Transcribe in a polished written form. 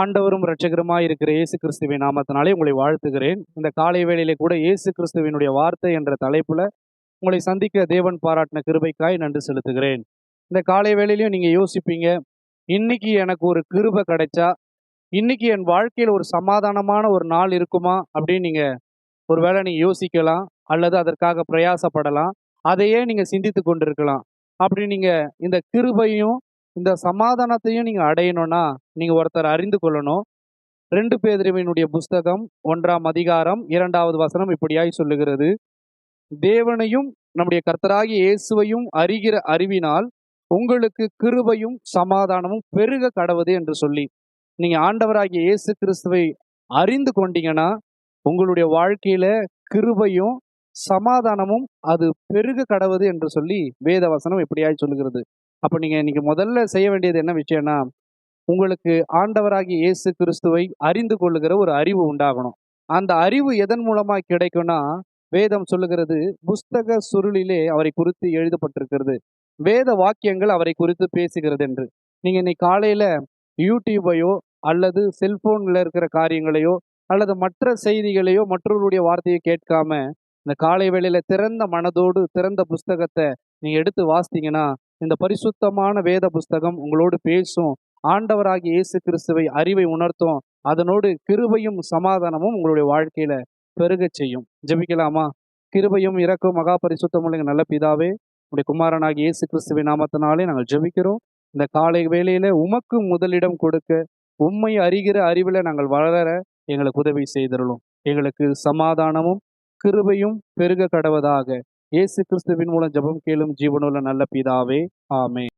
ஆண்டவரும் இரட்சகருமாய் இருக்கிற இயேசு கிறிஸ்துவின் நாமத்தினாலே உங்களை வாழ்த்துகிறேன். இந்த காலை வேளையிலே கூட இயேசு கிறிஸ்துவினுடைய வார்த்தை என்ற தலைப்புல உங்களை சந்திக்க தேவன் பாராட்டின கிருபைக்காய் நன்றி செலுத்துகிறேன். இந்த காலை வேளையிலையும் நீங்க யோசிப்பீங்க, இன்னைக்கு எனக்கு ஒரு கிருபை கிடைச்சா, இன்னைக்கு என் வாழ்க்கையில் ஒரு சமாதானமான ஒரு நாள் இருக்குமா அப்படின்னு நீங்க ஒருவேளை நீங்க யோசிக்கலாம், அல்லது அதற்காக பிரயாசப்படலாம். அதையே நீங்க சிந்தித்து கொண்டிருக்கலாம். அப்படி நீங்க இந்த கிருபையும் இந்த சமாதானத்தையும் நீங்க அடையணும்னா நீங்க ஒருத்தர் அறிந்து கொள்ளணும். 2 பேதுருவினுடைய புஸ்தகம் 1ஆம் அதிகாரம் 2வது வசனம் இப்படியாய் சொல்லுகிறது, தேவனையும் நம்முடைய கர்த்தராகிய இயேசுவையும் அறிகிற அறிவினால் உங்களுக்கு கிருபையும் சமாதானமும் பெருக கடவது என்று சொல்லி, நீங்க ஆண்டவராகிய இயேசு கிறிஸ்துவை அறிந்து கொண்டீங்கன்னா உங்களுடைய வாழ்க்கையில கிருபையும் சமாதானமும் அது பெருக கடவது என்று சொல்லி வேத வசனம் இப்படியாய் சொல்லுகிறது. அப்ப நீங்க இன்னைக்கு முதல்ல செய்ய வேண்டியது என்ன விஷயம்னா, உங்களுக்கு ஆண்டவராகிய இயேசு கிறிஸ்துவை அறிந்து கொள்ளுகிற ஒரு அறிவு உண்டாகணும். அந்த அறிவு எதன் மூலமா கிடைக்கும்னா, வேதம் சொல்லுகிறது, புஸ்தக சுருளிலே அவரை குறித்து எழுதப்பட்டிருக்கிறது, வேத வாக்கியங்கள் அவரை குறித்து பேசுகிறது என்று. நீங்க இன்னைக்கு காலையில யூடியூபையோ அல்லது செல்போன்ல இருக்கிற காரியங்களையோ அல்லது மற்ற செய்திகளையோ மற்றவருடைய வார்த்தையை கேட்காம இந்த காலை வேளையில திறந்த மனதோடு திறந்த புஸ்தகத்தை நீங்க எடுத்து வாசித்தீங்கன்னா, இந்த பரிசுத்தமான வேத புஸ்தகம் உங்களோடு பேசும். ஆண்டவராகிய இயேசு கிறிஸ்துவை அறிவை உணர்த்தும். அதனோடு கிருபையும் சமாதானமும் உங்களுடைய வாழ்க்கையில பெருகச் செய்யும். ஜெபிக்கலாமா? கிருபையும் இரக்கம் மகா பரிசுத்தமுள்ள எங்கள் நல்ல பிதாவே, உடைய குமாரனாகிய இயேசு கிறிஸ்துவின் நாமத்தினாலே நாங்கள் ஜெபிக்கிறோம். இந்த காலை வேளையில உமக்கு முதலிடம் கொடுக்க, உம்மை அறிகிற அறிவில நாங்கள் வளர எங்களுக்கு உதவி செய்தருளும். எங்களுக்கு சமாதானமும் கிருபையும் பெருக கடவதாக. இயேசு கிறிஸ்துவின் மூலம் ஜெபம் கேளும் ஜீவனுள்ள நல்ல பிதாவே, ஆமென்.